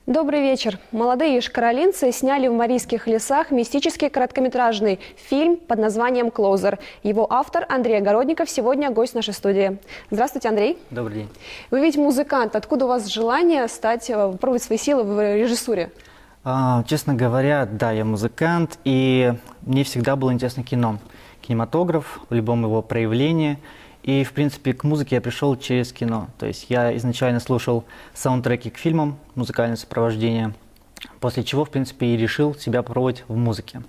Добрый вечер. Молодые ишкаролинцы сняли в Марийских лесах мистический короткометражный фильм под названием «Клоузер». Его автор Андрей Огородников сегодня гость нашей студии. Здравствуйте, Андрей. Добрый день. Вы ведь музыкант. Откуда у вас желание попробовать свои силы в режиссуре? Честно говоря, да, я музыкант, и мне всегда было интересно кино. Кинематограф в любом его проявлении. И, в принципе, к музыке я пришел через кино. То есть я изначально слушал саундтреки к фильмам, музыкальное сопровождение, после чего, в принципе, и решил себя попробовать в музыке.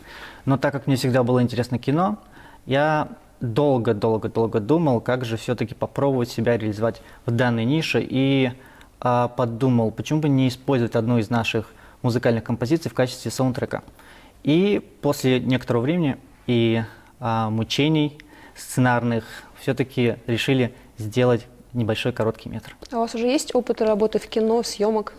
Но так как мне всегда было интересно кино, я долго думал, как же все-таки попробовать себя реализовать в данной нише, и подумал, почему бы не использовать одну из наших музыкальных композиций в качестве саундтрека. И после некоторого времени и мучений сценарных все-таки решили сделать небольшой короткий метр. А у вас уже есть опыт работы в кино, съемок?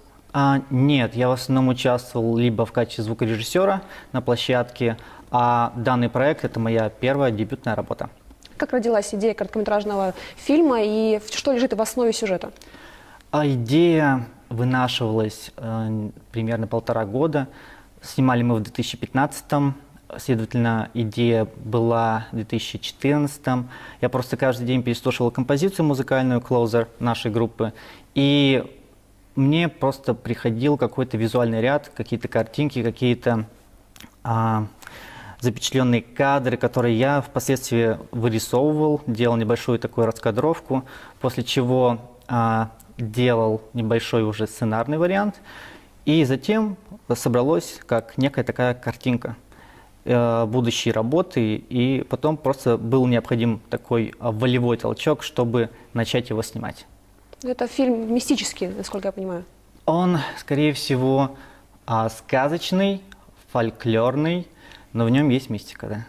Нет, я в основном участвовал либо в качестве звукорежиссера на площадке, а данный проект – это моя первая дебютная работа. Как родилась идея короткометражного фильма и что лежит в основе сюжета? Идея вынашивалась примерно 1,5 года. Снимали мы в 2015-м. Следовательно, идея была в 2014-м. Я просто каждый день переслушивал композицию музыкальную «Клоузер» нашей группы, и мне просто приходил какой-то визуальный ряд, какие-то картинки, какие-то запечатленные кадры, которые я впоследствии вырисовывал, делал небольшую такую раскадровку, после чего делал небольшой уже сценарный вариант, и затем собралось как некая такая картинка будущей работы, и потом просто был необходим такой волевой толчок, чтобы начать его снимать. Это фильм мистический, насколько я понимаю. Он, скорее всего, сказочный, фольклорный, но в нем есть мистика, да.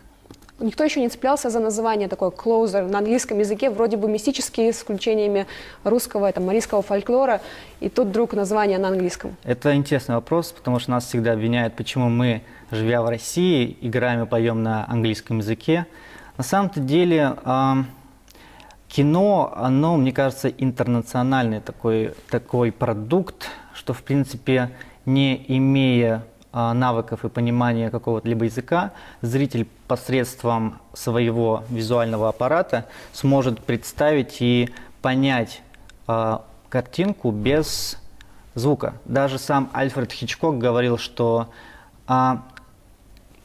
Никто еще не цеплялся за название такое «Closer» на английском языке, вроде бы мистический, с включениями русского, марийского фольклора, и тут вдруг название на английском. Это интересный вопрос, потому что нас всегда обвиняют, почему мы, живя в России, играем и поем на английском языке. На самом-то деле кино, оно, мне кажется, интернациональный такой продукт, что, в принципе, не имея навыков и понимания какого-либо языка, зритель посредством своего визуального аппарата сможет представить и понять картинку без звука. Даже сам Альфред Хичкок говорил, что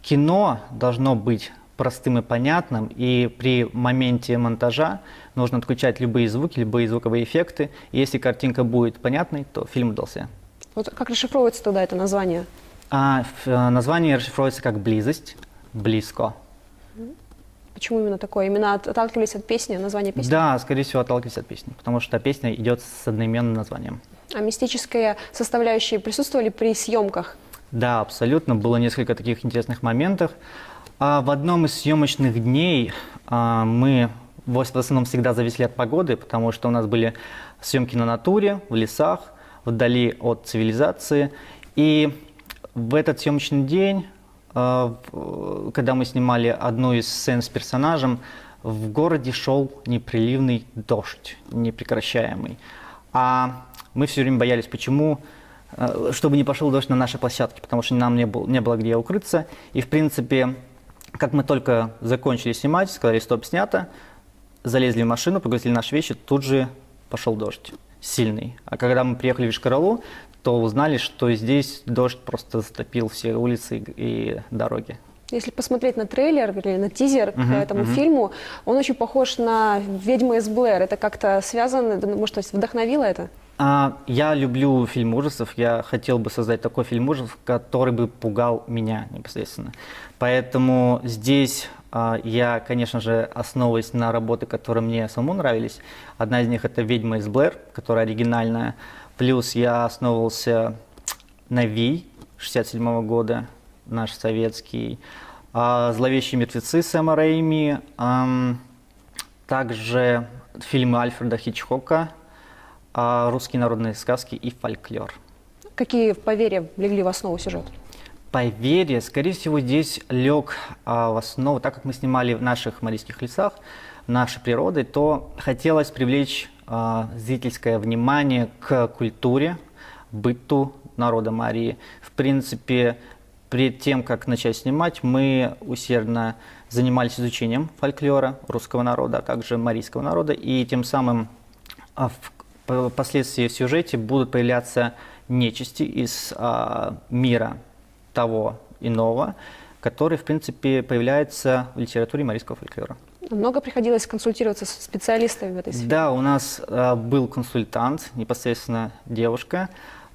кино должно быть простым и понятным, и при моменте монтажа нужно отключать любые звуки, любые звуковые эффекты. И если картинка будет понятной, то фильм удался. Вот как расшифровывается тогда это название? Название расшифровывается как «близость», «близко». Почему именно такое? Именно отталкивались от песни, названия песни? Да, скорее всего, отталкивались от песни, потому что песня идет с одноименным названием. А мистические составляющие присутствовали при съемках? Да, абсолютно. Было несколько таких интересных моментов. В одном из съемочных дней мы в основном всегда зависели от погоды, потому что у нас были съемки на натуре, в лесах, вдали от цивилизации. И в этот съемочный день, когда мы снимали одну из сцен с персонажем, в городе шел непрерывный дождь, непрекращаемый. А мы все время боялись, почему, чтобы не пошел дождь на нашей площадке, потому что нам не было где укрыться. И, в принципе, как мы только закончили снимать, сказали «стоп, снято», залезли в машину, погрузили наши вещи, тут же пошел дождь сильный. А когда мы приехали в Ишкаралу, то узнали, что здесь дождь просто затопил все улицы и дороги. Если посмотреть на трейлер или на тизер к этому фильму, он очень похож на «Ведьма из Блэр». Это как-то связано, может, вдохновило это? Я люблю фильм ужасов. Я хотел бы создать такой фильм ужасов, который бы пугал меня непосредственно. Поэтому здесь я, конечно же, основываюсь на работы, которые мне самому нравились. Одна из них – это «Ведьма из Блэр», которая оригинальная. Плюс я основывался на «Вий» 1967 года, наш советский. «Зловещие мертвецы» Сэма Рэйми. Также фильмы Альфреда Хичкока, русские народные сказки и фольклор. Какие поверья легли в основу сюжета? Поверье, скорее всего, здесь лег в основу, так как мы снимали в наших марийских лесах, нашей природой, то хотелось привлечь зрительское внимание к культуре, быту народа Марии. В принципе, перед тем, как начать снимать, мы усердно занимались изучением фольклора русского народа, а также марийского народа, и тем самым впоследствии в сюжете будут появляться нечисти из мира того иного, который, в принципе, появляется в литературе марийского фольклора. Много приходилось консультироваться с специалистами в этой сфере? Да, у нас был консультант, непосредственно девушка.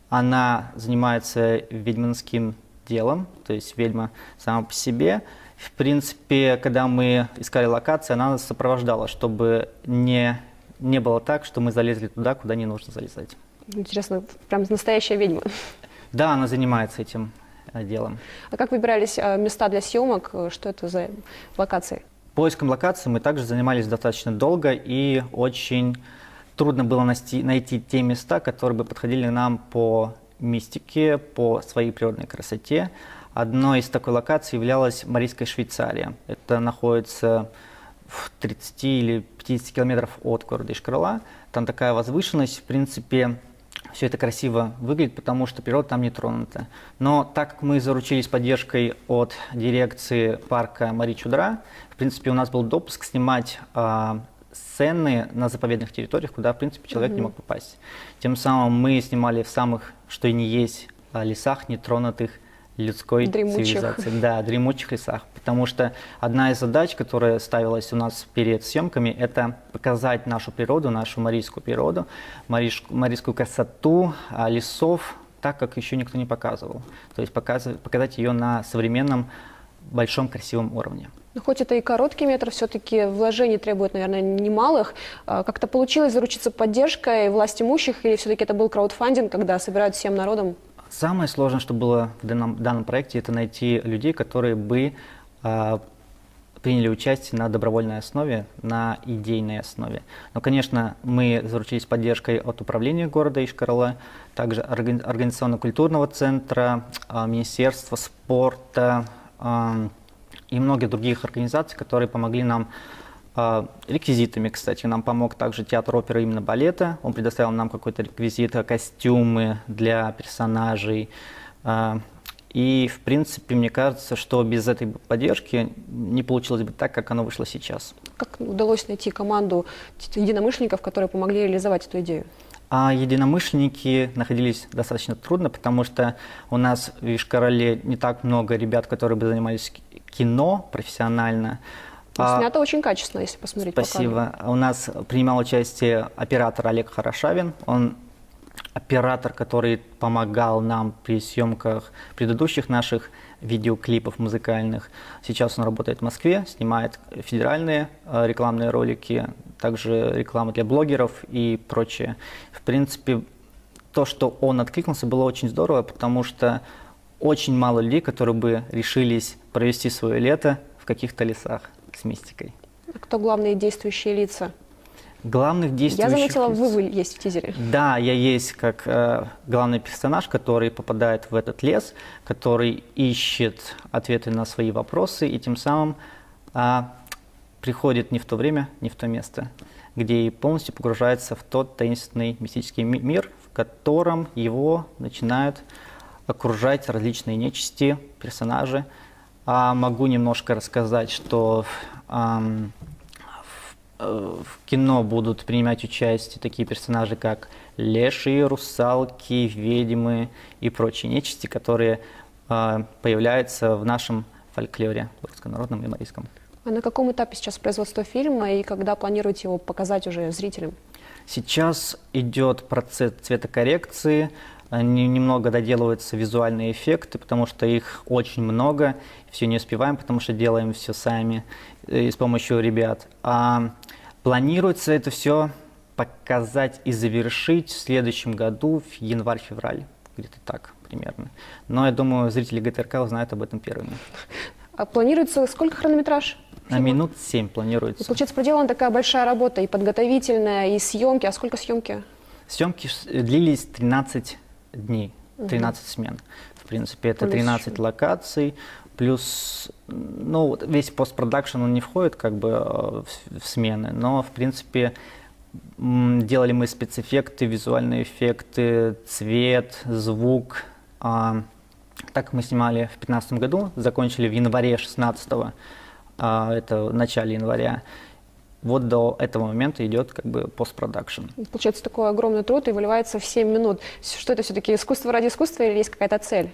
Она занимается ведьминским делом, то есть ведьма сама по себе. В принципе, когда мы искали локации, она нас сопровождала, чтобы не было так, что мы залезли туда, куда не нужно залезать. Интересно, прям настоящая ведьма. Да, она занимается этим делом. А как выбирались места для съемок? Что это за локации? Поиском локаций мы также занимались достаточно долго, и очень трудно было найти те места, которые бы подходили нам по мистике, по своей природной красоте. Одной из такой локаций являлась Марийская Швейцария. Это находится в 30 или 50 километров от города Ишкарала. Там такая возвышенность, в принципе, все это красиво выглядит, потому что природа там не тронута. Но так как мы заручились поддержкой от дирекции парка Мари Чудра, в принципе, у нас был допуск снимать сцены на заповедных территориях, куда, в принципе, человек не мог попасть. Тем самым мы снимали в самых, что и не есть, лесах, нетронутых людской цивилизацией. Да, дремучих лесах. Потому что одна из задач, которая ставилась у нас перед съемками, это показать нашу природу, нашу марийскую природу, марийскую красоту лесов, так, как еще никто не показывал. То есть показать ее на современном, большом, красивом уровне. Но хоть это и короткий метр, все-таки вложений требует, наверное, немалых. Как-то получилось заручиться поддержкой власть имущих, или все-таки это был краудфандинг, когда собирают всем народом? Самое сложное, что было в данном проекте, это найти людей, которые бы приняли участие на добровольной основе, на идейной основе. Но, конечно, мы заручились поддержкой от управления города Ишкарала, также организационно-культурного центра, Министерства спорта и многих других организаций, которые помогли нам реквизитами. Кстати, нам помог также театр оперы именно балета. Он предоставил нам какой-то реквизит, костюмы для персонажей. И, в принципе, мне кажется, что без этой поддержки не получилось бы так, как оно вышло сейчас. Как удалось найти команду единомышленников, которые помогли реализовать эту идею? А единомышленники находились достаточно трудно, потому что у нас в Ишкарале не так много ребят, которые бы занимались кино профессионально. Снято очень качественно, если посмотреть. Спасибо. У нас принимал участие оператор Олег Хорошавин. Он оператор, который помогал нам при съемках предыдущих наших видеоклипов музыкальных. Сейчас он работает в Москве, снимает федеральные рекламные ролики, также реклама для блогеров и прочее. В принципе, то, что он откликнулся, было очень здорово, потому что очень мало людей, которые бы решились провести свое лето в каких-то лесах с мистикой. А кто главные действующие лица? Главных действующих... Я заметила, вы есть в тизере. Да, я есть как главный персонаж, который попадает в этот лес, который ищет ответы на свои вопросы и тем самым приходит не в то время, не в то место, где и полностью погружается в тот таинственный мистический мир, в котором его начинают окружать различные нечисти, персонажи. Могу немножко рассказать, что в кино будут принимать участие такие персонажи, как лешие, русалки, ведьмы и прочие нечисти, которые появляются в нашем фольклоре, руссконародном и марийском. А на каком этапе сейчас производство фильма и когда планируете его показать уже зрителям? Сейчас идет процесс цветокоррекции, немного доделываются визуальные эффекты, потому что их очень много, все не успеваем, потому что делаем все сами и с помощью ребят. Планируется это все показать и завершить в следующем году, в январь-февраль, где-то так примерно. Но я думаю, зрители ГТРК узнают об этом первыми. А планируется сколько хронометраж? На минут 7 планируется. И, получается, проделана такая большая работа, и подготовительная, и съемки. А сколько съемки? Съемки длились 13 дней, 13 смен. В принципе, это 13 локаций, плюс, ну, весь постпродакшн, он не входит как бы в смены, но, в принципе, делали мы спецэффекты, визуальные эффекты, цвет, звук. Так мы снимали в 2015 году, закончили в январе 2016, это в начале января. Вот до этого момента идет как бы постпродакшн. Получается, такой огромный труд и выливается в 7 минут. Что это все-таки искусство ради искусства или есть какая-то цель?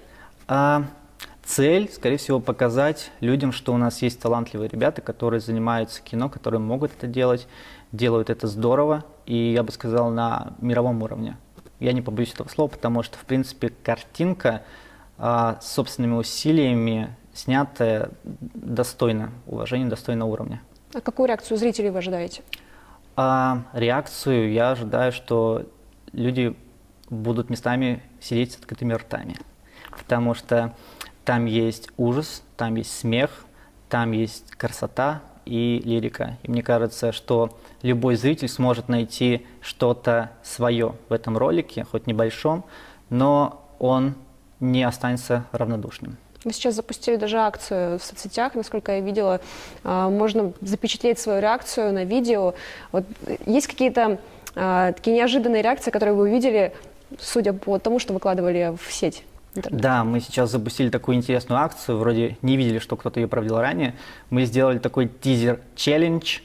Цель, скорее всего, показать людям, что у нас есть талантливые ребята, которые занимаются кино, которые могут это делать, делают это здорово и, я бы сказал, на мировом уровне. Я не побоюсь этого слова, потому что, в принципе, картинка собственными усилиями снятая достойно уважения, достойно уровня. А какую реакцию зрителей вы ожидаете? Реакцию я ожидаю, что люди будут местами сидеть с открытыми ртами, потому что там есть ужас, там есть смех, там есть красота и лирика. И мне кажется, что любой зритель сможет найти что-то свое в этом ролике, хоть небольшом, но он не останется равнодушным. Вы сейчас запустили даже акцию в соцсетях, насколько я видела. Можно запечатлеть свою реакцию на видео. Вот есть какие-то такие неожиданные реакции, которые вы увидели, судя по тому, что выкладывали в сеть? Да, мы сейчас запустили такую интересную акцию, вроде не видели, что кто-то ее провел ранее. Мы сделали такой тизер-челлендж,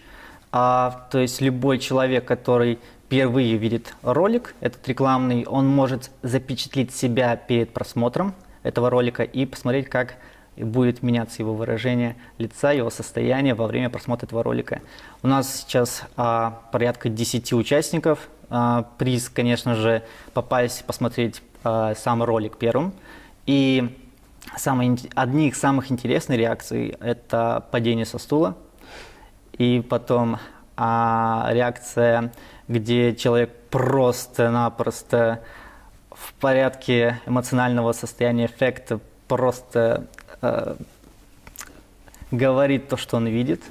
то есть любой человек, который впервые видит ролик, этот рекламный, он может запечатлеть себя перед просмотром этого ролика и посмотреть, как будет меняться его выражение лица, его состояние во время просмотра этого ролика. У нас сейчас порядка 10 участников. Приз, конечно же, попасть посмотреть сам ролик первым. И одни из самых интересных реакций – это падение со стула. И потом реакция, где человек просто-напросто в порядке эмоционального состояния эффекта просто говорит то, что он видит,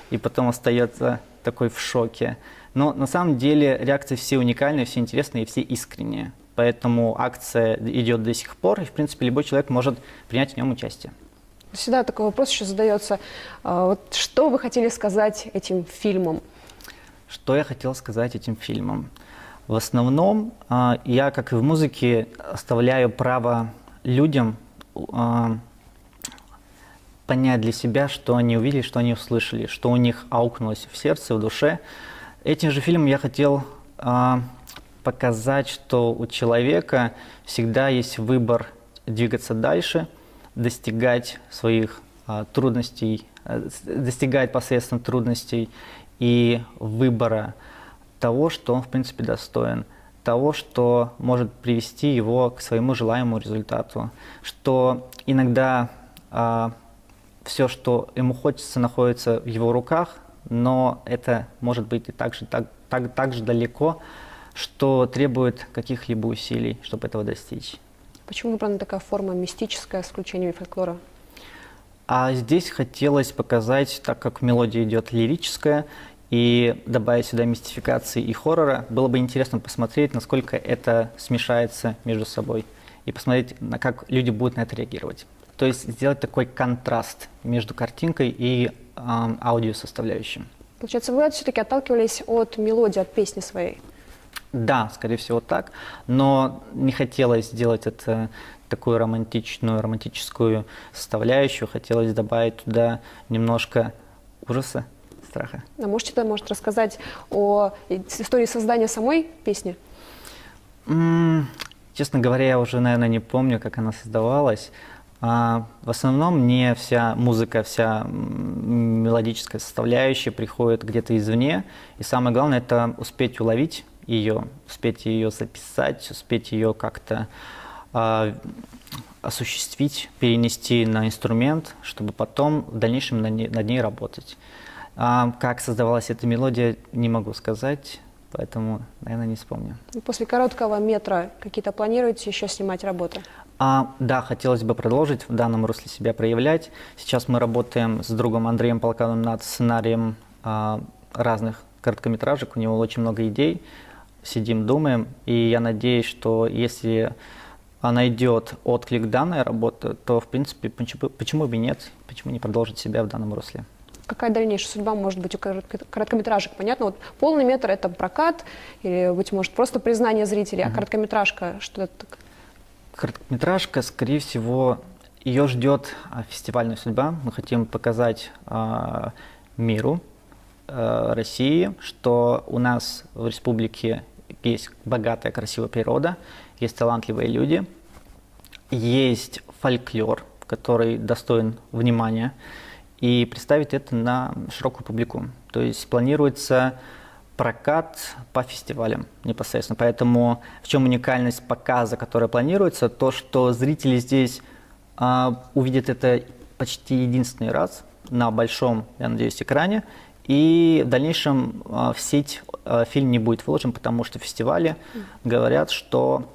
и потом остается такой в шоке. Но на самом деле реакции все уникальные, все интересные и все искренние. Поэтому акция идет до сих пор, и, в принципе, любой человек может принять в нем участие. Всегда такой вопрос еще задается. Вот что вы хотели сказать этим фильмом? Что я хотел сказать этим фильмом? В основном я, как и в музыке, оставляю право людям понять для себя, что они увидели, что они услышали, что у них аукнулось в сердце, в душе. Этим же фильмом я хотел показать, что у человека всегда есть выбор двигаться дальше, достигать своих трудностей, достигать посредством трудностей и выбора того, что он, в принципе, достоин, того, что может привести его к своему желаемому результату, что иногда все, что ему хочется, находится в его руках, но это может быть и так же далеко, что требует каких-либо усилий, чтобы этого достичь. Почему выбрана такая форма мистическая с включением фольклора? Здесь хотелось показать, так как мелодия идет лирическая, и добавить сюда мистификации и хоррора, было бы интересно посмотреть, насколько это смешается между собой, и посмотреть, как люди будут на это реагировать. То есть сделать такой контраст между картинкой и аудиосоставляющим. Получается, вы все-таки отталкивались от мелодии, от песни своей? Да, скорее всего так, но не хотелось сделать это такую романтическую составляющую, хотелось добавить туда немножко ужаса, страха. А можете, может, рассказать о истории создания самой песни? Честно говоря, я уже, наверное, не помню, как она создавалась. В основном мне вся музыка, вся мелодическая составляющая приходит где-то извне, и самое главное – это успеть уловить ее, успеть ее записать, успеть ее как-то осуществить, перенести на инструмент, чтобы потом в дальнейшем над ней работать. Как создавалась эта мелодия, не могу сказать, поэтому, наверное, не вспомню. После короткого метра какие-то планируете еще снимать работы? Да, хотелось бы продолжить в данном русле себя проявлять. Сейчас мы работаем с другом Андреем Полкановым над сценарием разных короткометражек, у него очень много идей. Сидим, думаем, и я надеюсь, что если найдет отклик данная работа, то, в принципе, почему бы нет, почему не продолжить себя в данном русле. какая дальнейшая судьба может быть у короткометражек? Понятно, вот полный метр — это прокат или, быть может, просто признание зрителей, а короткометражка, что это такое? Короткометражка, скорее всего, ее ждет фестивальная судьба. Мы хотим показать миру, России, что у нас в республике есть богатая, красивая природа, есть талантливые люди, есть фольклор, который достоин внимания, и представить это на широкую публику. То есть планируется прокат по фестивалям непосредственно. Поэтому в чем уникальность показа, которая планируется, то, что зрители здесь увидят это почти единственный раз на большом, я надеюсь, экране, и в дальнейшем в сеть фильм не будет выложен, потому что фестивали говорят, что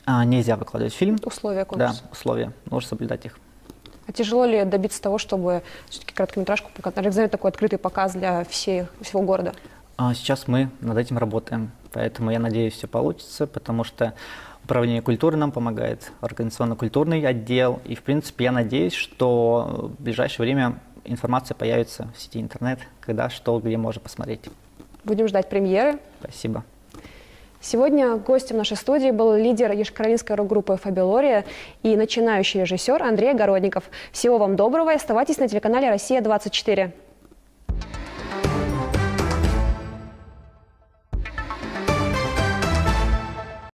нельзя выкладывать фильм. Условия конкурса. Да, условия. Нужно соблюдать их. А тяжело ли добиться того, чтобы все-таки короткометражку организовать такой открытый показ для всего города? Сейчас мы над этим работаем, поэтому я надеюсь, все получится, потому что Управление культуры нам помогает, организационно-культурный отдел, и, в принципе, я надеюсь, что в ближайшее время информация появится в сети интернет, когда, что, где можно посмотреть. Будем ждать премьеры. Спасибо. Сегодня гостем нашей студии был лидер ешкаролинской рок-группы «Фабилория» и начинающий режиссер Андрей Огородников. Всего вам доброго и оставайтесь на телеканале «Россия-24».